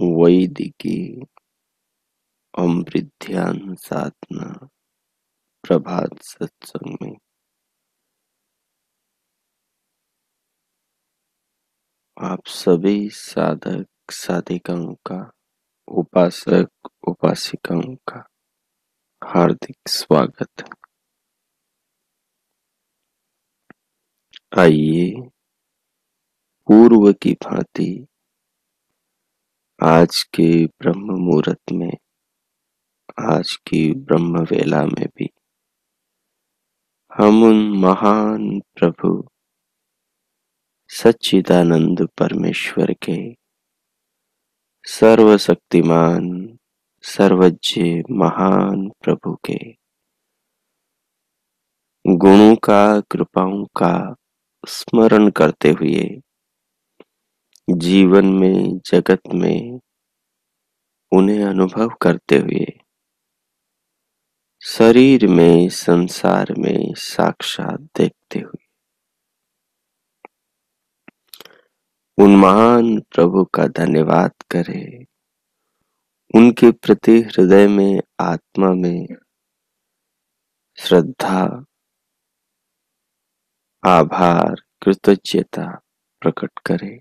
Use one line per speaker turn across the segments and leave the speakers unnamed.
वैदिकी अमृत ध्यान साधना प्रभात सत्संग में आप सभी साधक साधिकाओं का, उपासक उपासिकाओं का हार्दिक स्वागत है। आइए पूर्व की भांति आज के ब्रह्म मुहूर्त में, आज की ब्रह्म वेला में भी हम उन महान प्रभु सच्चिदानंद परमेश्वर के सर्वशक्तिमान सर्वज्ञ महान प्रभु के गुणों का, कृपाओं का स्मरण करते हुए जीवन में, जगत में उन्हें अनुभव करते हुए शरीर में, संसार में साक्षात देखते हुए उन महान प्रभु का धन्यवाद करें। उनके प्रति हृदय में, आत्मा में श्रद्धा, आभार, कृतज्ञता प्रकट करें।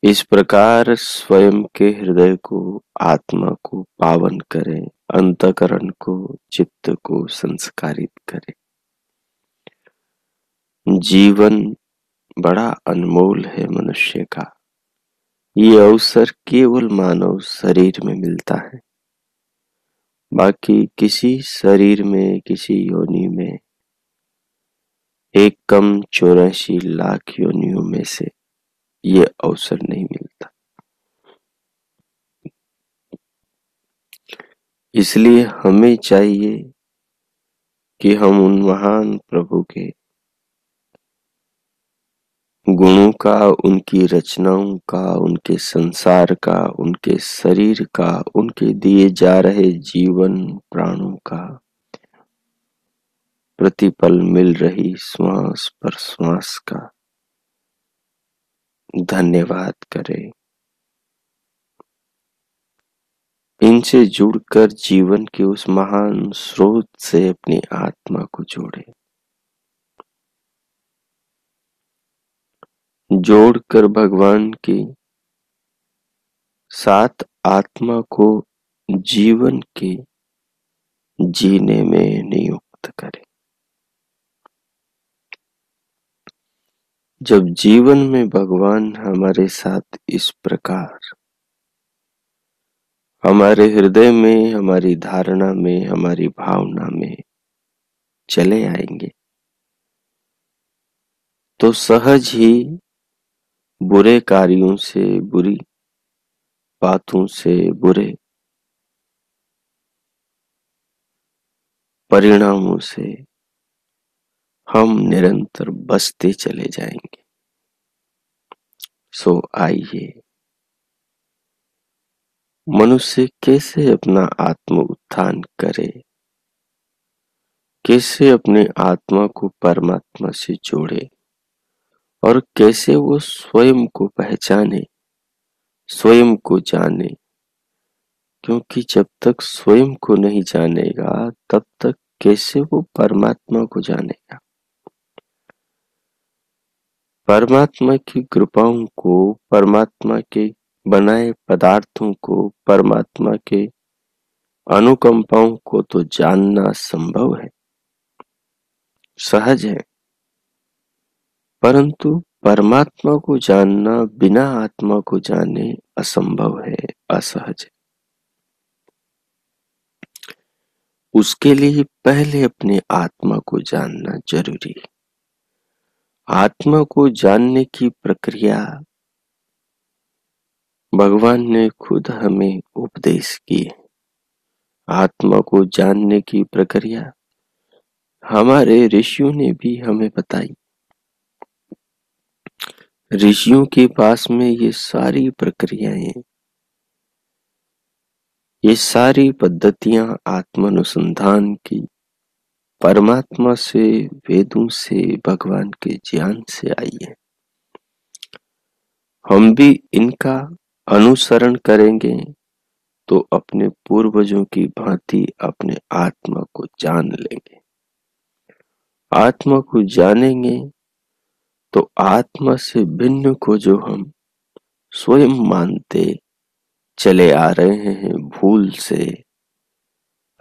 इस प्रकार स्वयं के हृदय को, आत्मा को पावन करें, अंतःकरण को, चित्त को संस्कारित करें। जीवन बड़ा अनमोल है मनुष्य का। ये अवसर केवल मानव शरीर में मिलता है। बाकी किसी शरीर में, किसी योनि में, 1,84,00,000 योनियों में से ये अवसर नहीं मिलता। इसलिए हमें चाहिए कि हम उन महान प्रभु के गुणों का, उनकी रचनाओं का, उनके संसार का, उनके शरीर का, उनके दिए जा रहे जीवन प्राणों का, प्रतिपल मिल रही श्वास प्रश्वास का धन्यवाद करें। इनसे जुड़कर जीवन के उस महान स्रोत से अपनी आत्मा को जोड़ें। जोड़कर भगवान के साथ आत्मा को जीवन के जीने में नियुक्त करें। जब जीवन में भगवान हमारे साथ इस प्रकार हमारे हृदय में, हमारी धारणा में, हमारी भावना में चले आएंगे तो सहज ही बुरे कार्यों से, बुरी बातों से, बुरे परिणामों से हम निरंतर बचते चले जाएंगे। सो आइए, मनुष्य कैसे अपना आत्म उत्थान करे, कैसे अपने आत्मा को परमात्मा से जोड़े और कैसे वो स्वयं को पहचाने, स्वयं को जाने। क्योंकि जब तक स्वयं को नहीं जानेगा तब तक कैसे वो परमात्मा को जानेगा। परमात्मा की कृपाओं को, परमात्मा के बनाए पदार्थों को, परमात्मा के अनुकंपाओं को तो जानना संभव है, सहज है, परंतु परमात्मा को जानना बिना आत्मा को जाने असंभव है, असहज है। उसके लिए पहले अपने आत्मा को जानना जरूरी है। आत्मा को जानने की प्रक्रिया भगवान ने खुद हमें उपदेश की है। आत्मा को जानने की प्रक्रिया हमारे ऋषियों ने भी हमें बताई। ऋषियों के पास में ये सारी प्रक्रियाएं, ये सारी पद्धतियां आत्मानुसंधान की परमात्मा से, वेदों से, भगवान के ज्ञान से आई है। हम भी इनका अनुसरण करेंगे तो अपने पूर्वजों की भांति अपने आत्मा को जान लेंगे। आत्मा को जानेंगे तो आत्मा से भिन्न को जो हम स्वयं मानते चले आ रहे हैं, भूल से,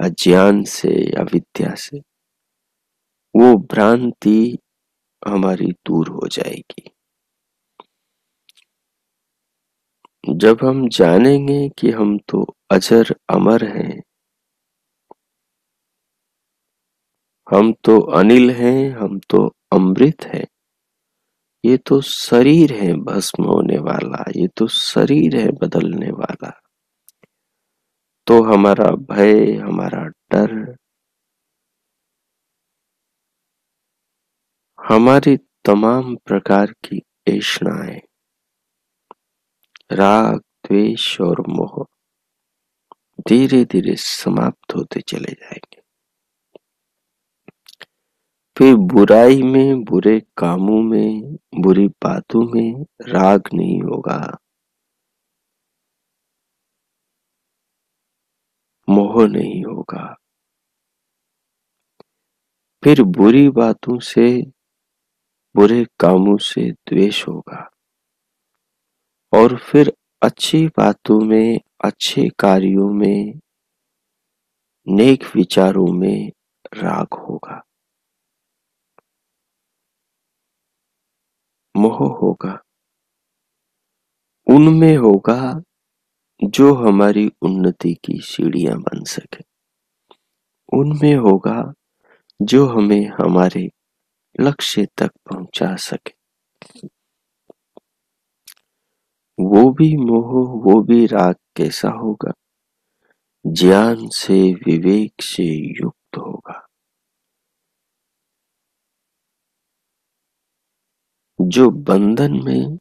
अज्ञान से, अविद्या से, वो भ्रांति हमारी दूर हो जाएगी। जब हम जानेंगे कि हम तो अजर अमर हैं, हम तो अनिल हैं, हम तो अमृत हैं, ये तो शरीर है भस्म होने वाला, ये तो शरीर है बदलने वाला, तो हमारा भय, हमारा डर, हमारी तमाम प्रकार की ऐषणाएं, राग, द्वेष और मोह धीरे धीरे समाप्त होते चले जाएंगे। फिर बुराई में, बुरे कामों में, बुरी बातों में राग नहीं होगा, मोह नहीं होगा। फिर बुरी बातों से, बुरे कामों से द्वेष होगा, और फिर अच्छी बातों में, अच्छे कार्यों में, नेक विचारों में राग होगा, मोह होगा। उनमें होगा जो हमारी उन्नति की सीढ़ियां बन सके, उनमें होगा जो हमें हमारे लक्ष्य तक पहुंचा सके। वो भी मोह, वो भी राग कैसा होगा? ज्ञान से, विवेक से युक्त होगा। जो बंधन में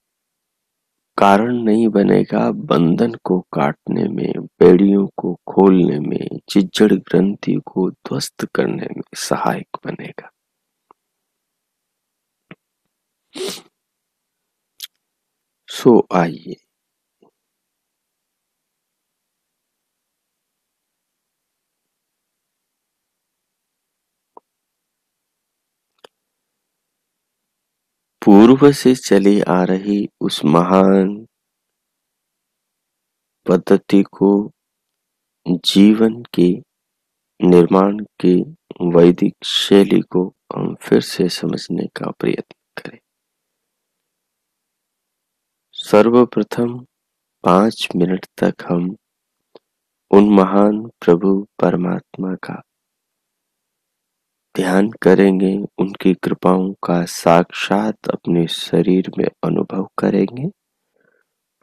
कारण नहीं बनेगा, बंधन को काटने में, बेड़ियों को खोलने में, चिज्जड़ ग्रंथि को ध्वस्त करने में सहायक बनेगा। सो आइए पूर्व से चली आ रही उस महान पद्धति को, जीवन के निर्माण की वैदिक शैली को हम फिर से समझने का प्रयत्न करें। सर्वप्रथम 5 मिनट तक हम उन महान प्रभु परमात्मा का ध्यान करेंगे, उनकी कृपाओं का साक्षात अपने शरीर में अनुभव करेंगे,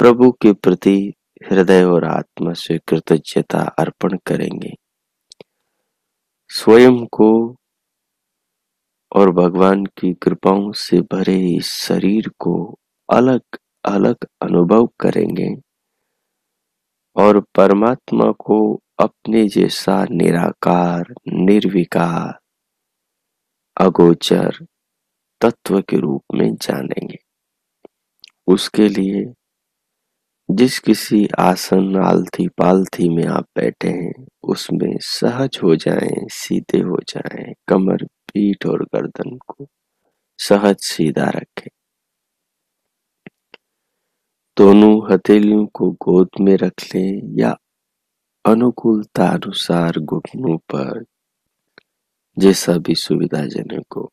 प्रभु के प्रति हृदय और आत्मा से कृतज्ञता अर्पण करेंगे, स्वयं को और भगवान की कृपाओं से भरे इस शरीर को अलग अलग अनुभव करेंगे और परमात्मा को अपने जैसा निराकार, निर्विकार, अगोचर तत्व के रूप में जानेंगे। उसके लिए जिस किसी आसन आलथी पालथी में आप बैठे हैं उसमें सहज हो जाएं, सीधे हो जाएं, कमर पीठ और गर्दन को सहज सीधा रखें। दोनों हथेलियों को गोद में रख लें या अनुकूलता अनुसार घुटनों पर, जैसा भी सुविधाजनक हो।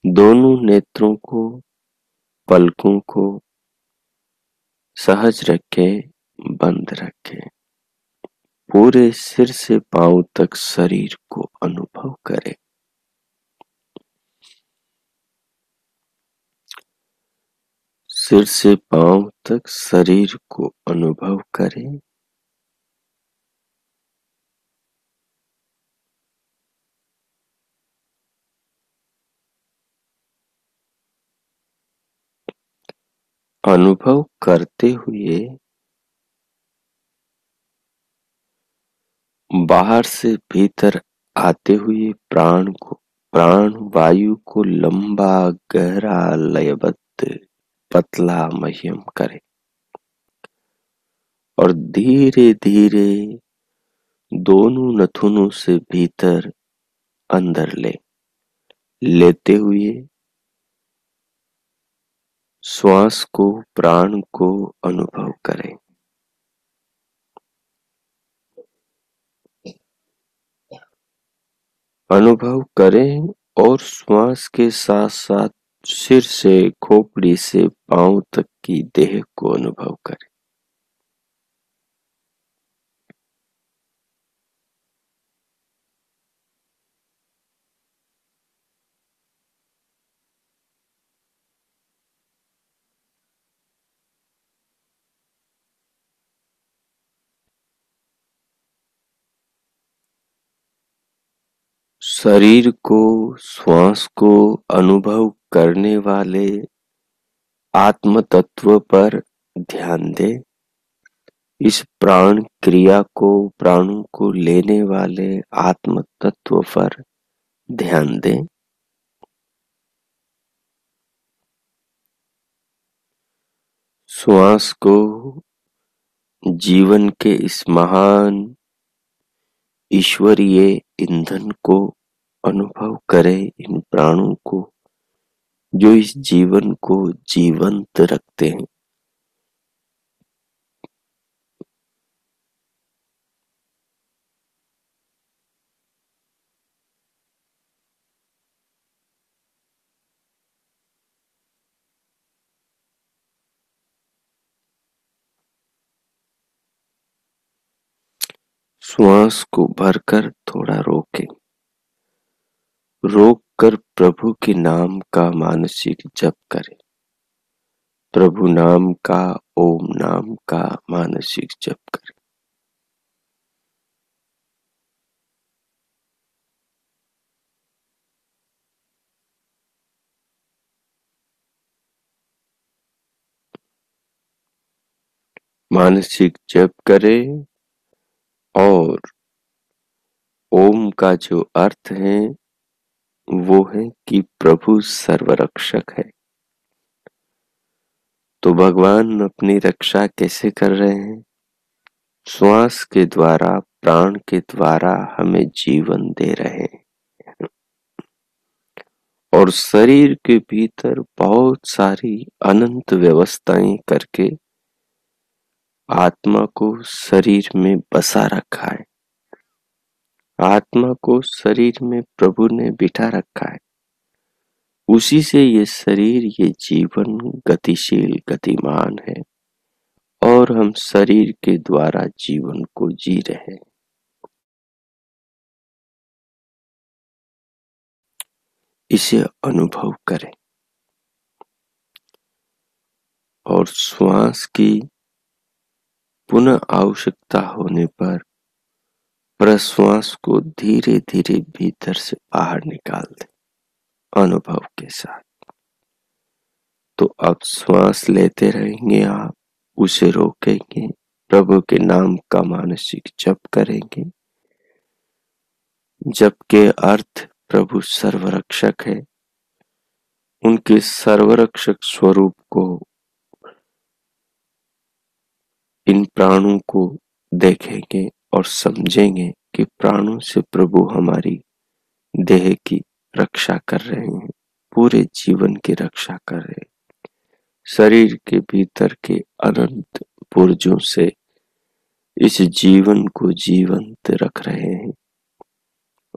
दोनों नेत्रों को, पलकों को सहज रखें, बंद रखें। पूरे सिर से पांव तक शरीर को अनुभव करें। सिर से पांव तक शरीर को अनुभव करें। अनुभव करते हुए बाहर से भीतर आते हुए प्राण वायु को लंबा, गहरा, लयबद्ध, पतला, मह्यम करें और धीरे धीरे दोनों नथुनों से भीतर अंदर लेते हुए श्वास को, प्राण को अनुभव करें। अनुभव करें और श्वास के साथ साथ सिर से, खोपड़ी से पांव तक की देह को अनुभव करें। शरीर को, श्वास को अनुभव करने वाले आत्म तत्व पर ध्यान दें। इस प्राण क्रिया को, प्राणों को लेने वाले आत्म तत्व पर ध्यान दें। श्वास को, जीवन के इस महान ईश्वरीय ईंधन को अनुभव करें, इन प्राणों को जो इस जीवन को जीवंत रखते हैं। श्वास को भरकर थोड़ा रोकें। रोक कर प्रभु के नाम का मानसिक जप करें। प्रभु नाम का, ओम नाम का मानसिक जप करें। मानसिक जप करें और ओम का जो अर्थ है वो है कि प्रभु सर्वरक्षक है। तो भगवान अपनी रक्षा कैसे कर रहे हैं? श्वास के द्वारा, प्राण के द्वारा हमें जीवन दे रहे हैं और शरीर के भीतर बहुत सारी अनंत व्यवस्थाएं करके आत्मा को शरीर में बसा रखा है। आत्मा को शरीर में प्रभु ने बिठा रखा है। उसी से ये शरीर, ये जीवन गतिशील, गतिमान है और हम शरीर के द्वारा जीवन को जी रहे हैं। इसे अनुभव करें और श्वास की पुनः आवश्यकता होने पर प्रश्वास को धीरे धीरे भीतर से बाहर निकाल दें अनुभव के साथ। तो अब श्वास लेते रहेंगे आप, उसे रोकेंगे, प्रभु के नाम का मानसिक जप करेंगे। जप के अर्थ प्रभु सर्वरक्षक है उनके सर्वरक्षक स्वरूप को, इन प्राणों को देखेंगे और समझेंगे कि प्राणों से प्रभु हमारी देह की रक्षा कर रहे हैं, पूरे जीवन की रक्षा कर रहे हैं, शरीर के भीतर के अनंत पुर्जों से इस जीवन को जीवंत रख रहे हैं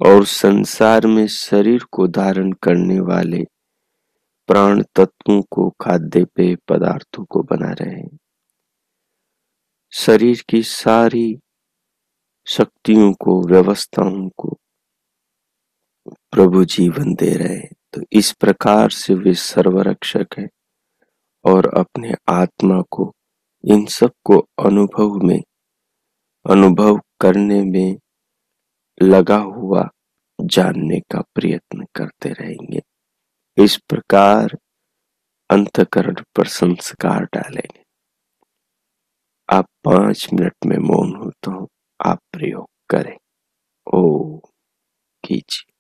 और संसार में शरीर को धारण करने वाले प्राण तत्वों को, खाद्य पेय पदार्थों को बना रहे हैं। शरीर की सारी शक्तियों को, व्यवस्थाओं को प्रभु जीवन दे रहे हैं। तो इस प्रकार से वे सर्वरक्षक है और अपने आत्मा को, इन सब को अनुभव करने में लगा हुआ जानने का प्रयत्न करते रहेंगे। इस प्रकार अंतःकरण पर संस्कार डालेंगे। आप 5 मिनट में मौन होता हूं, आप प्रयोग करें। ओम कीजिए।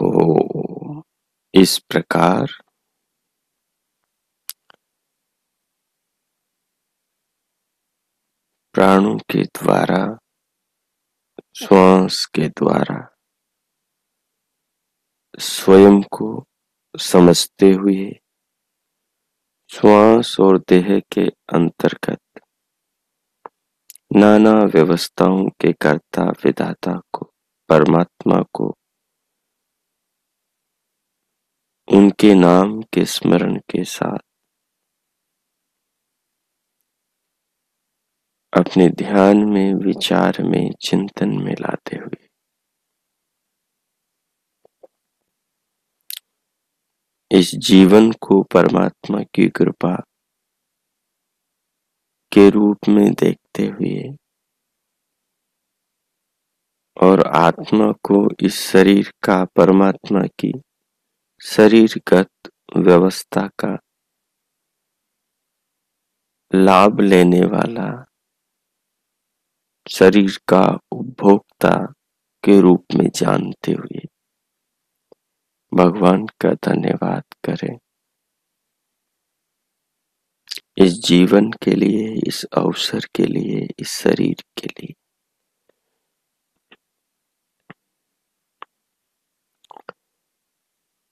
हो। इस प्रकार प्राणों के द्वारा, श्वास के द्वारा स्वयं को समझते हुए श्वास और देह के अंतर्गत नाना व्यवस्थाओं के कर्ता विधाता को, परमात्मा को, उनके नाम के स्मरण के साथ अपने ध्यान में, विचार में, चिंतन में लाते हुए इस जीवन को परमात्मा की कृपा के रूप में देखते हुए और आत्मा को इस शरीर का परमात्मा की शरीरगत व्यवस्था का लाभ लेने वाला, शरीर का उपभोक्ता के रूप में जानते हुए भगवान का धन्यवाद करें इस जीवन के लिए, इस अवसर के लिए, इस शरीर के लिए।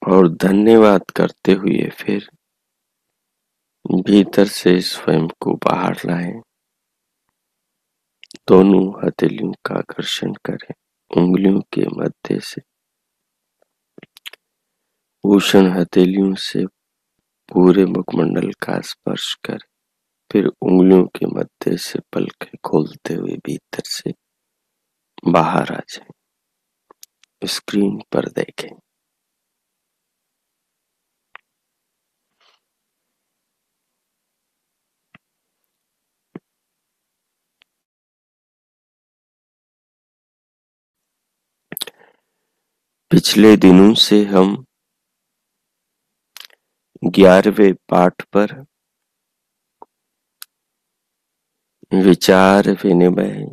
और धन्यवाद करते हुए फिर भीतर से स्वयं को बाहर लाएं। दोनों हथेलियों का घर्षण करें, उंगलियों के मध्य से भूषण हथेलियों से पूरे मुखमंडल का स्पर्श करें, फिर उंगलियों के मध्य से पलकें खोलते हुए भीतर से बाहर आ जाएं। स्क्रीन पर देखें। पिछले दिनों से हम 11वें पाठ पर विचार विनिमय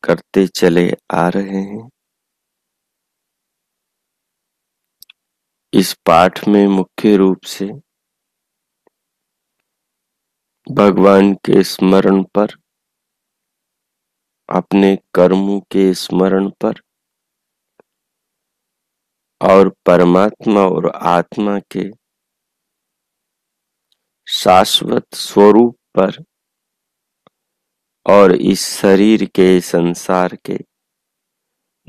करते चले आ रहे हैं। इस पाठ में मुख्य रूप से भगवान के स्मरण पर, अपने कर्मों के स्मरण पर और परमात्मा और आत्मा के शाश्वत स्वरूप पर और इस शरीर के, संसार के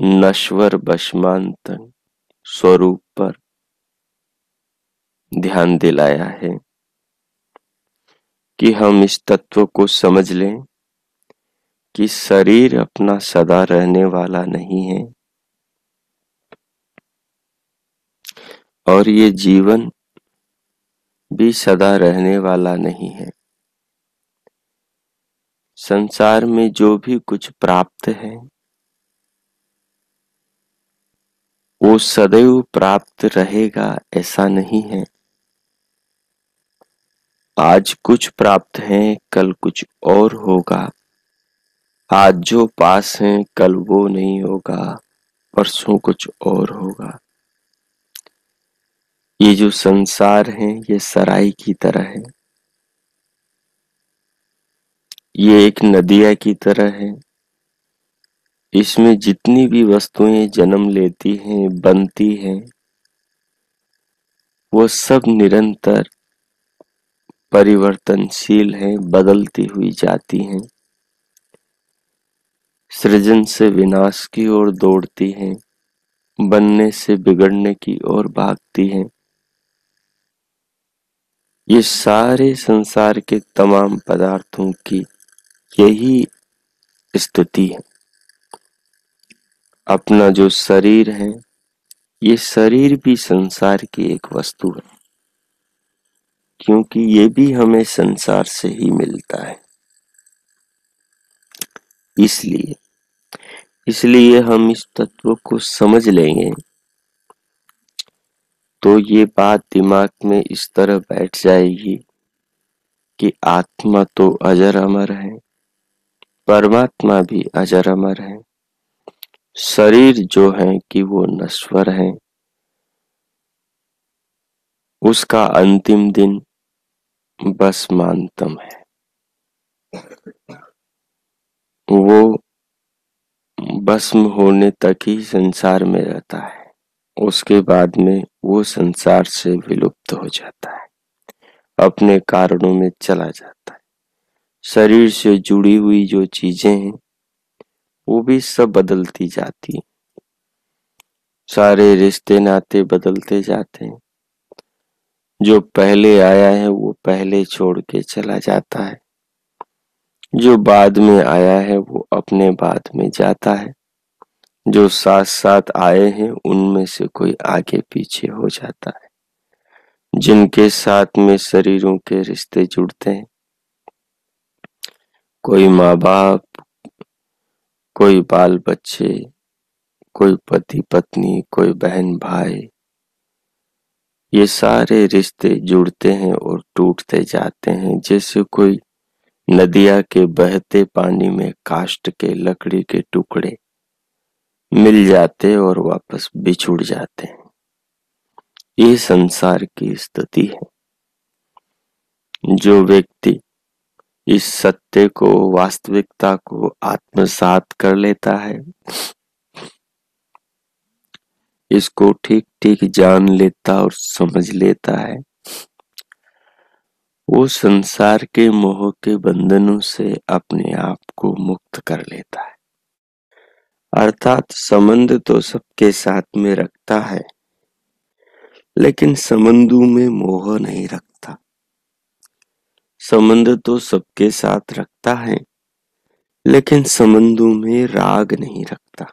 नश्वर भस्मांतन स्वरूप पर ध्यान दिलाया है कि हम इस तत्व को समझ लें कि शरीर अपना सदा रहने वाला नहीं है और ये जीवन भी सदा रहने वाला नहीं है। संसार में जो भी कुछ प्राप्त है वो सदैव प्राप्त रहेगा ऐसा नहीं है। आज कुछ प्राप्त है, कल कुछ और होगा। आज जो पास है कल वो नहीं होगा, परसों कुछ और होगा। ये जो संसार है ये सराय की तरह है, ये एक नदिया की तरह है। इसमें जितनी भी वस्तुएं जन्म लेती हैं, बनती हैं, वो सब निरंतर परिवर्तनशील हैं, बदलती हुई जाती हैं, सृजन से विनाश की ओर दौड़ती हैं, बनने से बिगड़ने की ओर भागती हैं। ये सारे संसार के तमाम पदार्थों की यही स्थिति है। अपना जो शरीर है, ये शरीर भी संसार की एक वस्तु है, क्योंकि ये भी हमें संसार से ही मिलता है। इसलिए इसलिए हम इस तत्व को समझ लेंगे तो ये बात दिमाग में इस तरह बैठ जाएगी कि आत्मा तो अजर अमर है, परमात्मा भी अजर अमर है, शरीर जो है कि वो नश्वर है, उसका अंतिम दिन भस्मांतम है। वो भस्म होने तक ही संसार में रहता है, उसके बाद में वो संसार से विलुप्त हो जाता है, अपने कारणों में चला जाता है। शरीर से जुड़ी हुई जो चीजें हैं वो भी सब बदलती जाती हैं, सारे रिश्ते नाते बदलते जाते हैं। जो पहले आया है वो पहले छोड़ के चला जाता है, जो बाद में आया है वो अपने बाद में जाता है, जो साथ साथ आए हैं उनमें से कोई आगे पीछे हो जाता है। जिनके साथ में शरीरों के रिश्ते जुड़ते हैं, कोई माँ बाप, कोई बाल बच्चे, कोई पति पत्नी, कोई बहन भाई, ये सारे रिश्ते जुड़ते हैं और टूटते जाते हैं, जैसे कोई नदिया के बहते पानी में काष्ठ के लकड़ी के टुकड़े मिल जाते और वापस बिछुड़ जाते हैं। ये संसार की स्थिति है। जो व्यक्ति इस सत्य को, वास्तविकता को आत्मसात कर लेता है, इसको ठीक ठीक जान लेता और समझ लेता है, वो संसार के मोह के बंधनों से अपने आप को मुक्त कर लेता है। अर्थात संबंध तो सबके साथ में रखता है, लेकिन संबंधों में मोह नहीं रखता। संबंध तो सबके साथ रखता है, लेकिन संबंधों में राग नहीं रखता।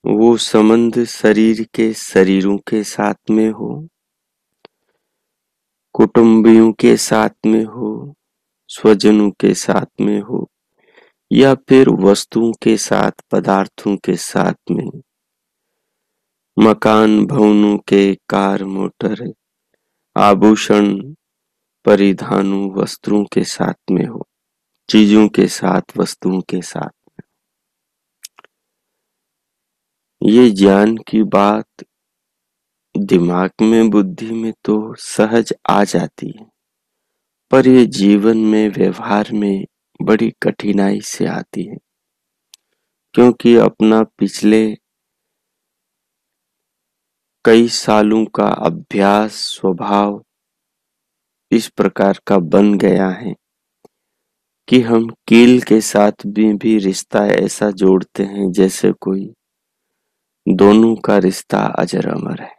वो संबंध शरीर के शरीरों के साथ में हो, कुटुंबियों के साथ में हो, स्वजनों के साथ में हो, या फिर वस्तुओं के साथ, पदार्थों के साथ में, मकान भवनों के, कार मोटर, आभूषण, परिधानों, वस्त्रों के साथ में हो, चीजों के साथ, वस्तुओं के साथ। ये ज्ञान की बात दिमाग में, बुद्धि में तो सहज आ जाती है, पर ये जीवन में, व्यवहार में बड़ी कठिनाई से आती है, क्योंकि अपना पिछले कई सालों का अभ्यास, स्वभाव इस प्रकार का बन गया है कि हम कील के साथ भी रिश्ता ऐसा जोड़ते हैं जैसे कोई दोनों का रिश्ता अजर अमर है।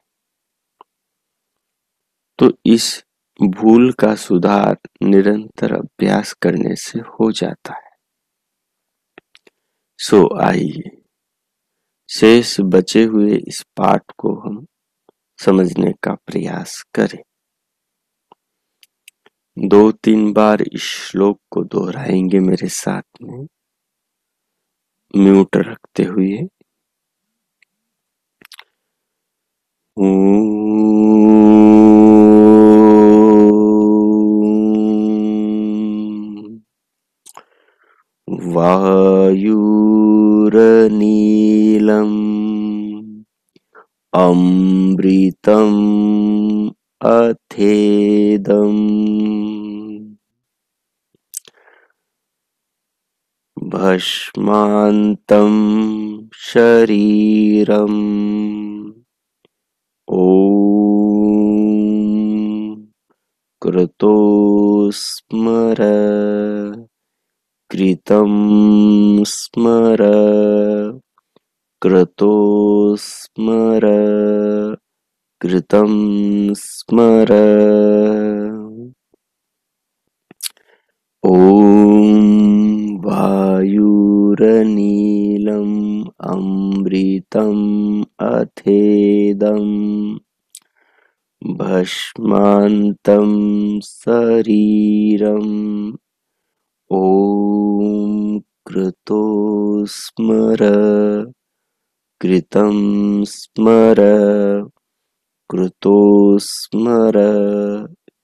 तो इस भूल का सुधार निरंतर अभ्यास करने से हो जाता है। सो आइए शेष बचे हुए इस पाठ को हम समझने का प्रयास करें। 2-3 बार इस श्लोक को दोहराएंगे मेरे साथ में, म्यूट रखते हुए। वायुरनीलम् अमृतम् अथेदम् भस्मान्तं शरीरम् ॐ कृतो स्मर कृतं स्मर कृतो स्मर कृतं स्मर। ॐ वायुरनीलम् अमृतम् अथेदम् भस्मान्तं शरीरम् ॐ कृतो स्मर कृतं स्मर कृतो स्मर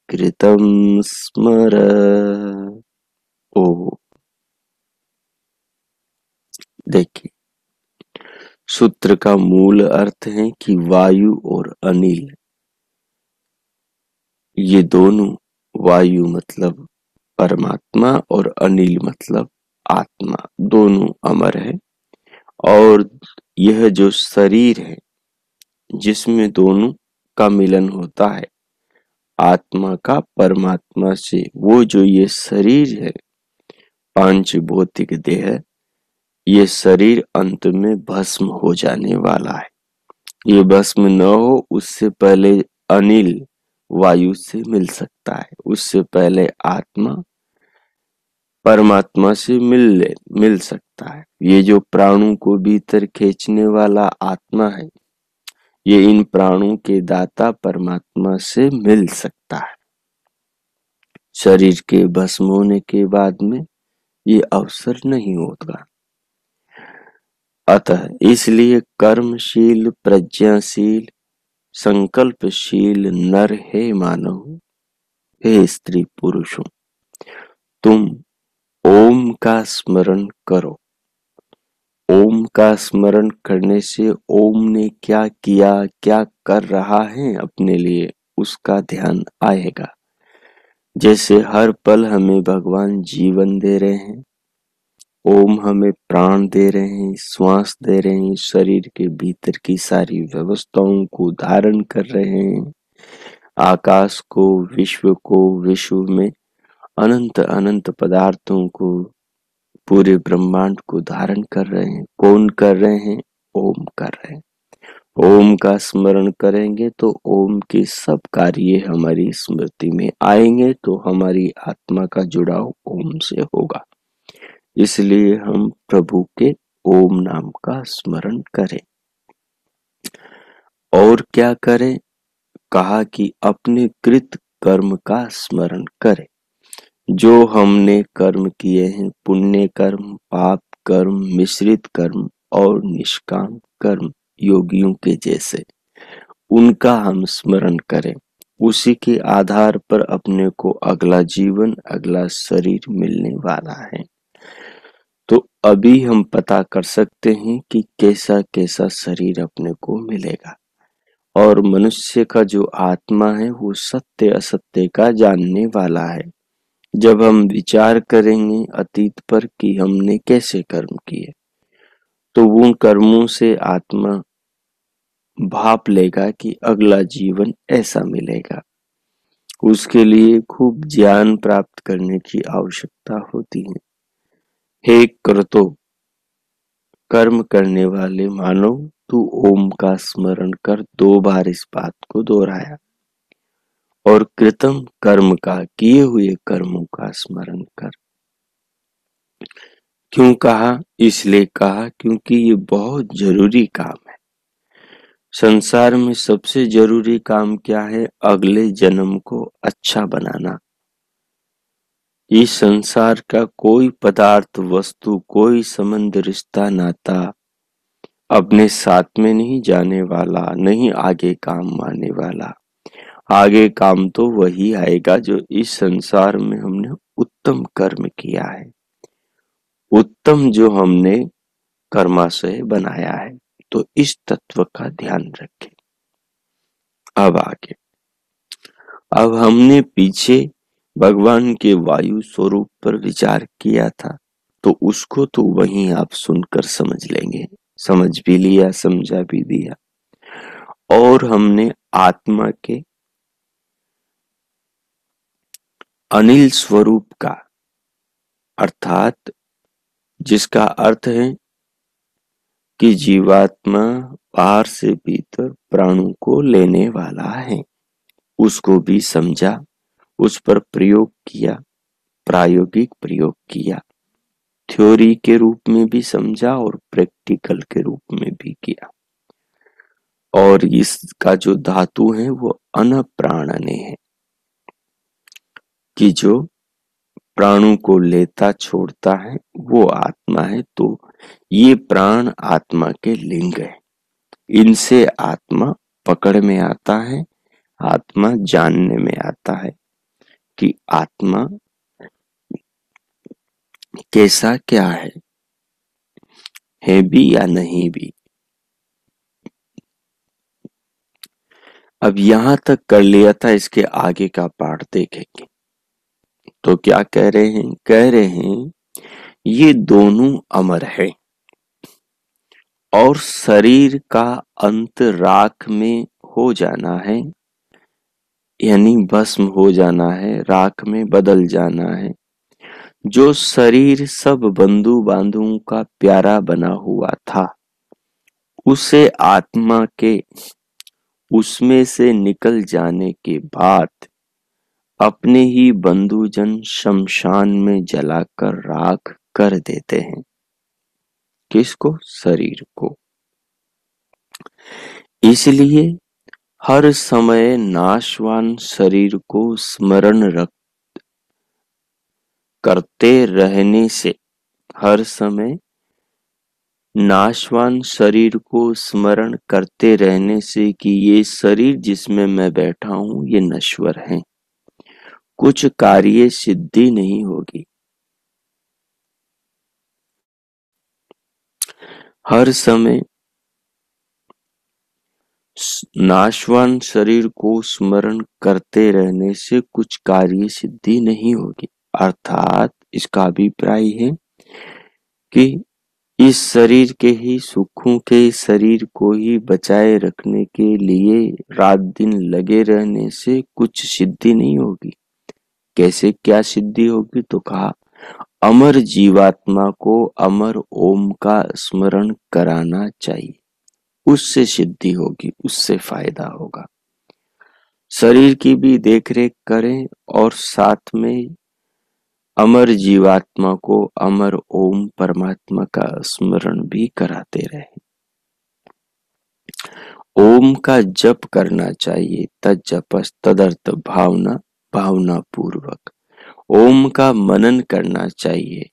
कृतं स्मर। ओ देखिए, सूत्र का मूल अर्थ है कि वायु और अनिल ये दोनों, वायु मतलब परमात्मा और अनिल मतलब आत्मा, दोनों अमर है। और यह जो शरीर है जिसमें दोनों का मिलन होता है, आत्मा का परमात्मा से, वो जो ये शरीर है, पांच भौतिक देह, ये शरीर अंत में भस्म हो जाने वाला है। ये भस्म न हो उससे पहले अनिल वायु से मिल सकता है, उससे पहले आत्मा परमात्मा से मिल सकता है। ये जो प्राणों को भीतर खींचने वाला आत्मा है, ये इन प्राणों के दाता परमात्मा से मिल सकता है। शरीर के भस्म होने के बाद में ये अवसर नहीं होगा। अतः इसलिए कर्मशील, प्रज्ञाशील, संकल्पशील नर हे मानव, हे स्त्री पुरुषों, तुम ओम का स्मरण करो। ओम का स्मरण करने से ओम ने क्या किया, क्या कर रहा है अपने लिए, उसका ध्यान आएगा। जैसे हर पल हमें भगवान जीवन दे रहे हैं, ओम हमें प्राण दे रहे हैं, श्वास दे रहे हैं, शरीर के भीतर की सारी व्यवस्थाओं को धारण कर रहे हैं, आकाश को, विश्व में अनंत अनंत पदार्थों को, पूरे ब्रह्मांड को धारण कर रहे हैं। कौन कर रहे हैं? ओम कर रहे हैं। ओम का स्मरण करेंगे तो ओम के सब कार्य हमारी स्मृति में आएंगे, तो हमारी आत्मा का जुड़ाव ओम से होगा। इसलिए हम प्रभु के ओम नाम का स्मरण करें। और क्या करें? कहा कि अपने कृत कर्म का स्मरण करें। जो हमने कर्म किए हैं, पुण्य कर्म, पाप कर्म, मिश्रित कर्म और निष्काम कर्म, योगियों के जैसे, उनका हम स्मरण करें। उसी के आधार पर अपने को अगला जीवन, अगला शरीर मिलने वाला है। तो अभी हम पता कर सकते हैं कि कैसा कैसा शरीर अपने को मिलेगा। और मनुष्य का जो आत्मा है वो सत्य असत्य का जानने वाला है। जब हम विचार करेंगे अतीत पर कि हमने कैसे कर्म किए, तो उन कर्मों से आत्मा भाप लेगा कि अगला जीवन ऐसा मिलेगा। उसके लिए खूब ज्ञान प्राप्त करने की आवश्यकता होती है। हे कर्तो, कर्म करने वाले मानव, तू ओम का स्मरण कर। 2 बार इस बात को दोहराया। और कृतम कर्म का, किए हुए कर्मों का स्मरण कर। क्यों कहा? इसलिए कहा क्योंकि ये बहुत जरूरी काम है। संसार में सबसे जरूरी काम क्या है? अगले जन्म को अच्छा बनाना। इस संसार का कोई पदार्थ, वस्तु, कोई संबंध, रिश्ता, नाता अपने साथ में नहीं जाने वाला, नहीं आगे काम आने वाला। आगे काम तो वही आएगा जो इस संसार में हमने उत्तम कर्म किया है, उत्तम जो हमने कर्माशय बनाया है। तो इस तत्व का ध्यान रखें। अब आगे, अब हमने पीछे भगवान के वायु स्वरूप पर विचार किया था, तो उसको तो वहीं आप सुनकर समझ लेंगे। समझ भी लिया, समझा भी दिया। और हमने आत्मा के अनिल स्वरूप का, अर्थात जिसका अर्थ है कि जीवात्मा बाहर से भीतर प्राणों को लेने वाला है, उसको भी समझा, उस पर प्रयोग किया, प्रायोगिक प्रयोग किया। थ्योरी के रूप में भी समझा और प्रैक्टिकल के रूप में भी किया। और इसका जो धातु है वो अनप्राणने है, कि जो प्राणों को लेता छोड़ता है वो आत्मा है। तो ये प्राण आत्मा के लिंग है। इनसे आत्मा पकड़ में आता है, आत्मा जानने में आता है कि आत्मा कैसा क्या है भी या नहीं भी। अब यहां तक कर लिया था, इसके आगे का पाठ देखेंगे। तो क्या कह रहे हैं? कह रहे हैं ये दोनों अमर है और शरीर का अंत राख में हो जाना है, यानी भस्म हो जाना है, राख में बदल जाना है। जो शरीर सब बंधु बांधुओं का प्यारा बना हुआ था, उसे आत्मा के उसमें से निकल जाने के बाद अपने ही बंधुजन शमशान में जलाकर राख कर देते हैं। किसको? शरीर को। इसलिए हर समय नाशवान शरीर को स्मरण रख करते रहने से, हर समय नाशवान शरीर को स्मरण करते रहने से कि ये शरीर जिसमें मैं बैठा हूं ये नश्वर है, कुछ कार्य सिद्धि नहीं होगी। हर समय नाशवान शरीर को स्मरण करते रहने से कुछ कार्य सिद्धि नहीं होगी। अर्थात इसका अभिप्राय है कि इस शरीर के ही सुखों के शरीर को ही बचाए रखने के लिए रात दिन लगे रहने से कुछ सिद्धि नहीं होगी। कैसे क्या सिद्धि होगी? तो कहा अमर जीवात्मा को अमर ओम का स्मरण कराना चाहिए, उससे सिद्धि होगी, उससे फायदा होगा। शरीर की भी देखरेख करें और साथ में अमर जीवात्मा को अमर ओम परमात्मा का स्मरण भी कराते रहे। ओम का जप करना चाहिए, तज्जपस तदर्थ भावना, भावना पूर्वक। ओम का मनन करना चाहिए।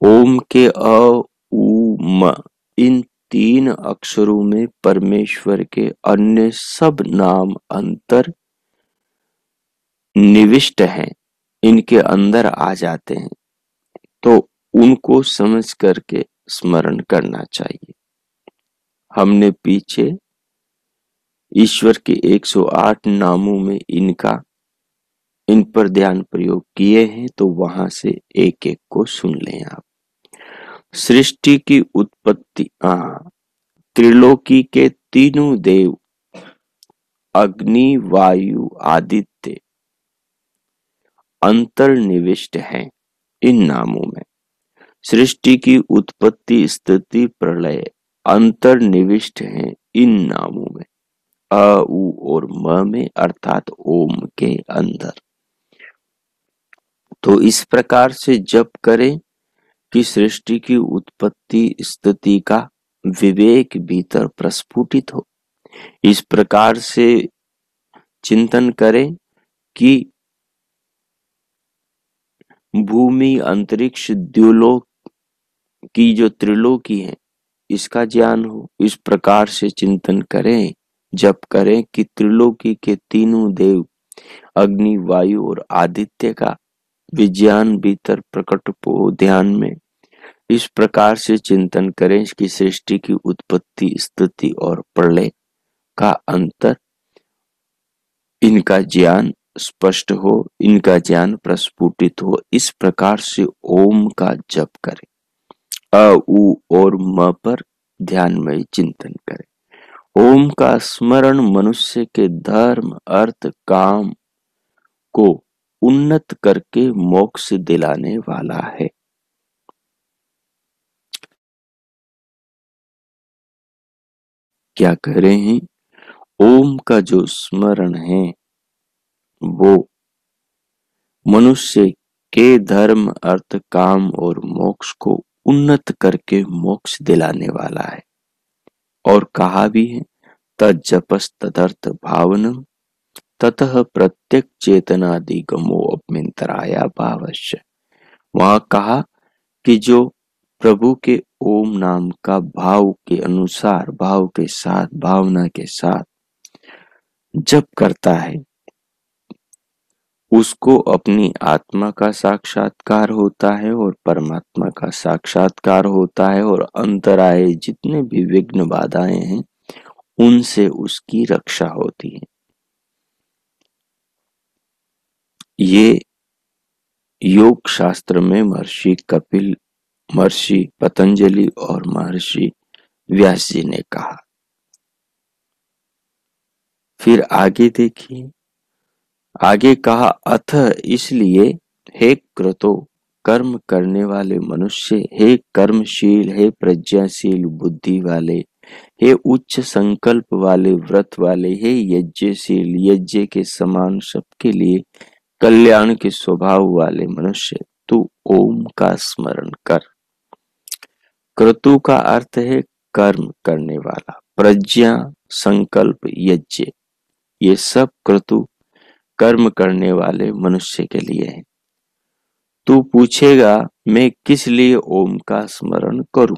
ओम के अ उ म इन 3 अक्षरों में परमेश्वर के अन्य सब नाम अंतर निविष्ट हैं, इनके अंदर आ जाते हैं, तो उनको समझ करके स्मरण करना चाहिए। हमने पीछे ईश्वर के 108 नामों में इन पर ध्यान प्रयोग किए हैं, तो वहां से एक एक को सुन लें आप। सृष्टि की उत्पत्ति, त्रिलोकी के तीनों देव अग्नि वायु आदित्य अंतर्निविष्ट हैं इन नामों में। सृष्टि की उत्पत्ति स्थिति प्रलय अंतर्निविष्ट हैं इन नामों में, अ उ और म में, अर्थात ओम के अंदर। तो इस प्रकार से जप करें कि सृष्टि की उत्पत्ति स्थिति का विवेक भीतर प्रस्फुटित हो। इस प्रकार से चिंतन करें कि भूमि अंतरिक्ष द्युलोक की जो त्रिलोकी है इसका ज्ञान हो। इस प्रकार से चिंतन करें, जप करें कि त्रिलोकी के तीनों देव अग्नि वायु और आदित्य का विज्ञान भीतर प्रकट हो ध्यान में। इस प्रकार से चिंतन करें कि सृष्टि की उत्पत्ति स्थिति और प्रलय का अंतर, इनका ज्ञान स्पष्ट हो, इनका ज्ञान प्रस्फुटित हो। इस प्रकार से ओम का जप करें, अ उ और म पर ध्यानमय चिंतन करें। ओम का स्मरण मनुष्य के धर्म अर्थ काम को उन्नत करके मोक्ष दिलाने वाला है। क्या कह रहे हैं? ओम का जो स्मरण है वो मनुष्य के धर्म अर्थ काम और मोक्ष को उन्नत करके मोक्ष दिलाने वाला है। और कहा भी है तज्जपस तदर्थ भावनम ततः प्रत्यक चेतनादिगमो अपमिंतराया भावश्य। वहां कहा कि जो प्रभु के ओम नाम का भाव के अनुसार, भाव के साथ, भावना के साथ जप करता है, उसको अपनी आत्मा का साक्षात्कार होता है और परमात्मा का साक्षात्कार होता है, और अंतराय जितने भी विघ्न बाधाएं हैं उनसे उसकी रक्षा होती है। ये योग शास्त्र में महर्षि कपिल, महर्षि पतंजलि और महर्षि व्यास जी ने कहा। फिर आगे देखिए, आगे कहा, अथ इसलिए हे क्रतो, कर्म करने वाले मनुष्य, हे कर्मशील, हे प्रज्ञाशील बुद्धि वाले, हे उच्च संकल्प वाले, व्रत वाले, हे यज्ञशील, यज्ञ के समान सबके लिए कल्याण के स्वभाव वाले मनुष्य, तू ओम का स्मरण कर। क्रतु का अर्थ है कर्म करने वाला, प्रज्ञा, संकल्प, यज्ञ, ये सब क्रतु कर्म करने वाले मनुष्य के लिए है। तू पूछेगा मैं किस लिए ओम का स्मरण करूं?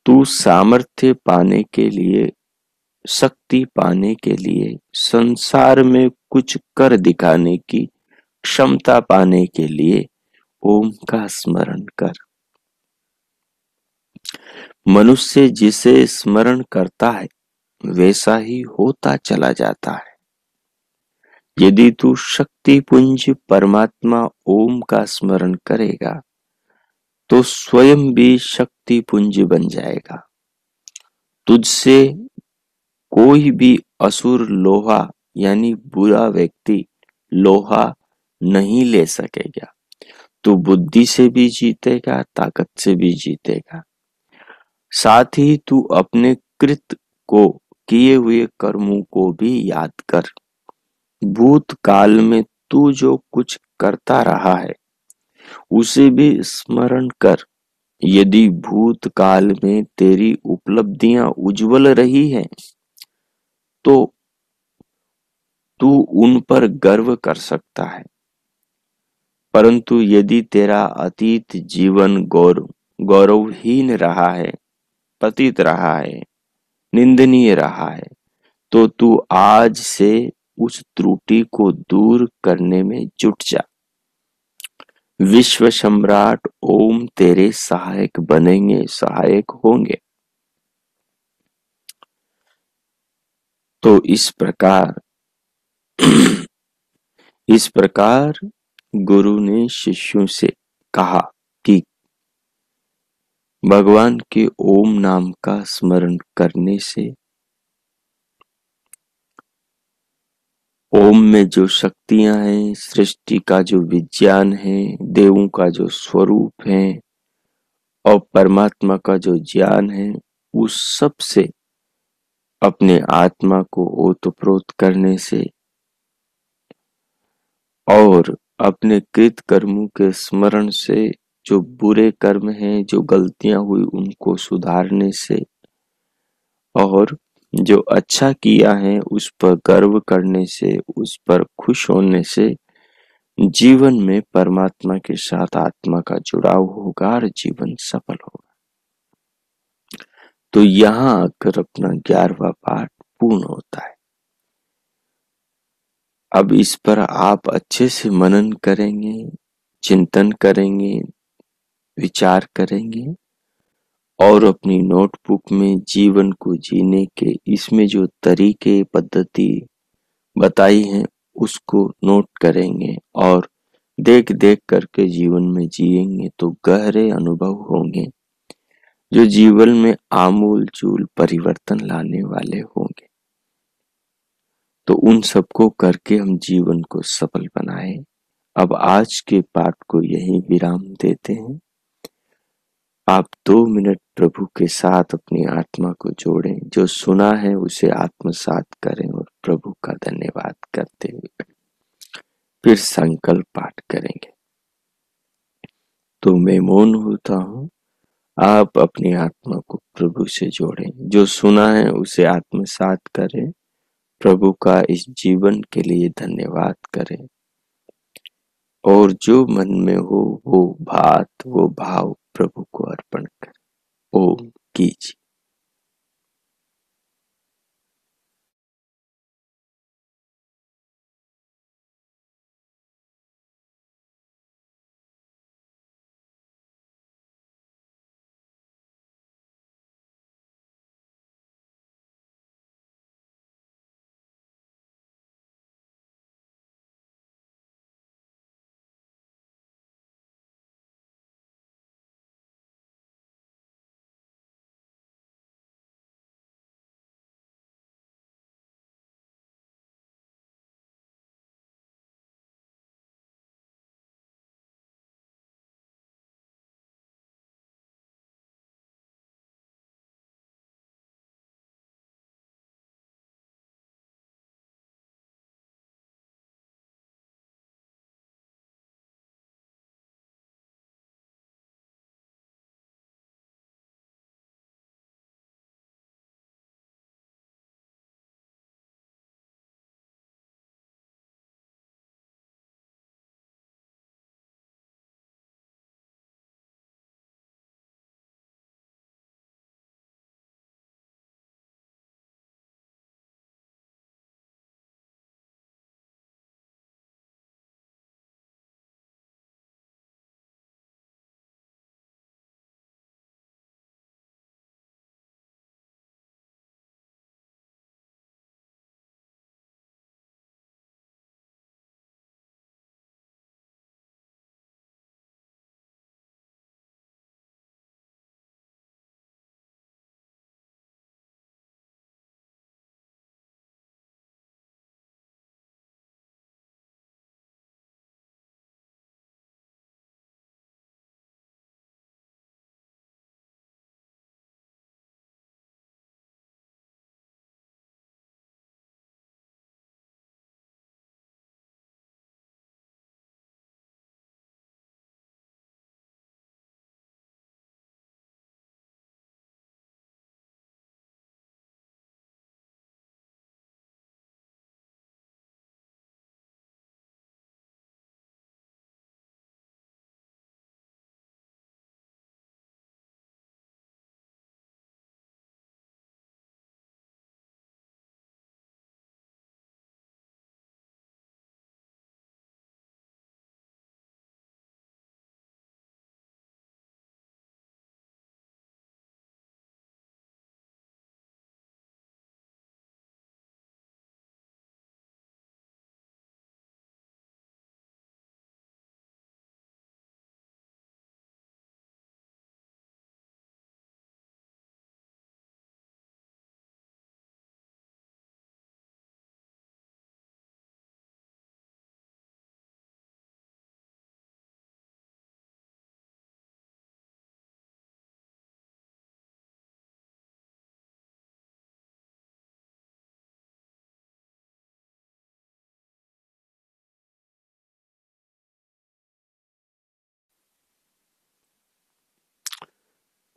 तू सामर्थ्य पाने के लिए, शक्ति पाने के लिए, संसार में कुछ कर दिखाने की क्षमता पाने के लिए ओम का स्मरण कर। मनुष्य जिसे स्मरण करता है वैसा ही होता चला जाता है। यदि तू शक्ति पुंज परमात्मा ओम का स्मरण करेगा तो स्वयं भी शक्ति पुंज बन जाएगा। तुझसे कोई भी असुर लोहा यानी बुरा व्यक्ति लोहा नहीं ले सकेगा। तू बुद्धि से भी जीतेगा, ताकत से भी जीतेगा। साथ ही तू अपने कृत को, किए हुए कर्मों को भी याद कर। भूतकाल में तू जो कुछ करता रहा है उसे भी स्मरण कर। यदि भूतकाल में तेरी उपलब्धियां उज्जवल रही हैं तो तू उन पर गर्व कर सकता है, परंतु यदि तेरा अतीत जीवन गौरवहीन रहा है, पतित रहा है, निंदनीय रहा है, तो तू आज से उस त्रुटि को दूर करने में जुट जा। विश्व सम्राट ओम तेरे सहायक बनेंगे, सहायक होंगे। तो इस प्रकार गुरु ने शिष्यों से कहा कि भगवान के ओम नाम का स्मरण करने से ओम में जो शक्तियां हैं, सृष्टि का जो विज्ञान है, देवों का जो स्वरूप है और परमात्मा का जो ज्ञान है, उस सब से अपने आत्मा को ओतप्रोत करने से और अपने कृत कर्मों के स्मरण से, जो बुरे कर्म हैं, जो गलतियां हुई उनको सुधारने से और जो अच्छा किया है उस पर गर्व करने से, उस पर खुश होने से जीवन में परमात्मा के साथ आत्मा का जुड़ाव होगा और जीवन सफल होगा। तो यहाँ आकर अपना 11वां पाठ पूर्ण होता है। अब इस पर आप अच्छे से मनन करेंगे, चिंतन करेंगे, विचार करेंगे और अपनी नोटबुक में जीवन को जीने के इसमें जो तरीके पद्धति बताई हैं उसको नोट करेंगे और देख देख करके जीवन में जिएंगे तो गहरे अनुभव होंगे जो जीवन में आमूल चूल परिवर्तन लाने वाले होंगे। तो उन सबको करके हम जीवन को सफल बनाएं। अब आज के पाठ को यहीं विराम देते हैं। आप 2 मिनट प्रभु के साथ अपनी आत्मा को जोड़ें, जो सुना है उसे आत्मसात करें और प्रभु का धन्यवाद करते हुए फिर संकल्प पाठ करेंगे। तो मैं मौन होता हूँ, आप अपनी आत्मा को प्रभु से जोड़ें, जो सुना है उसे आत्मसात करें, प्रभु का इस जीवन के लिए धन्यवाद करें और जो मन में हो वो बात, वो भाव प्रभु को अर्पण करें। ओम कीजिए।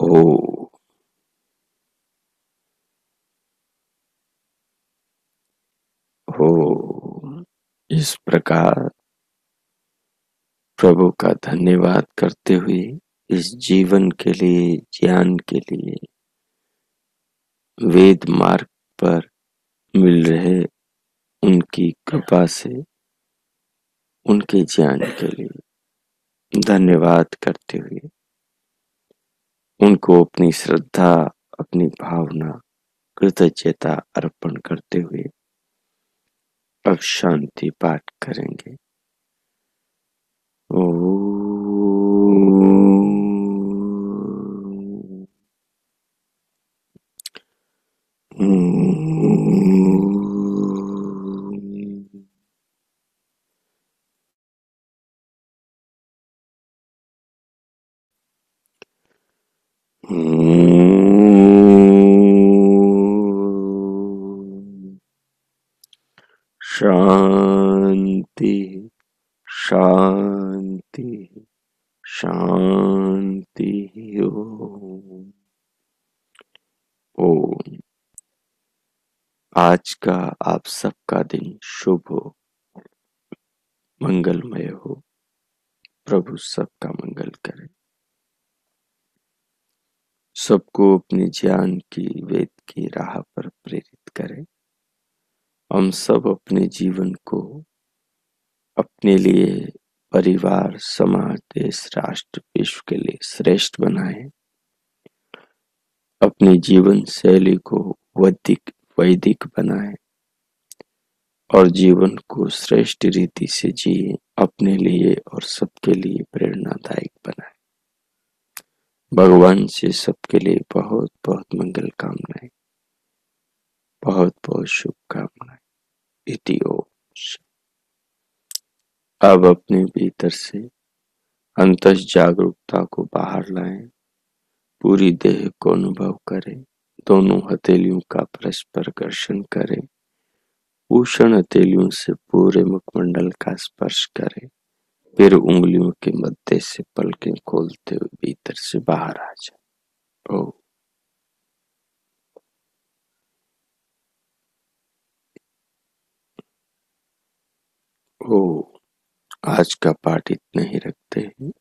हो हो। इस प्रकार प्रभु का धन्यवाद करते हुए इस जीवन के लिए, ज्ञान के लिए, वेद मार्ग पर मिल रहे उनकी कृपा से, उनके ज्ञान के लिए धन्यवाद करते हुए उनको अपनी श्रद्धा, अपनी भावना, कृतज्ञता अर्पण करते हुए अब शांति पाठ करेंगे। शांति शांति शांति। ओम। ओम। आज का आप सबका दिन शुभ हो, मंगलमय हो। प्रभु सबका मंगल करे, सबको अपनी ज्ञान की, वेद की राह पर प्रेरित करे। हम सब अपने जीवन को अपने लिए, परिवार, समाज, देश, राष्ट्र, विश्व के लिए श्रेष्ठ बनाएं। अपनी जीवन शैली को वैदिक बनाएं और जीवन को श्रेष्ठ रीति से जिए, अपने लिए और सबके लिए प्रेरणादायक बनाएं। भगवान से सबके लिए बहुत बहुत मंगल कामनाएं, बहुत बहुत शुभकामनाएं। इति ओम। अब अपने भीतर से अंतस जागरूकता को बाहर लाएं, पूरी देह को अनुभव करें, दोनों हथेलियों का परस्पर घर्षण करें, उष्ण हथेलियों से पूरे मुखमंडल का स्पर्श करें, फिर उंगलियों के मध्य से पलकें खोलते हुए भीतर से बाहर आ जाए। ओ ओ। आज का पाठ इतना ही रखते हैं।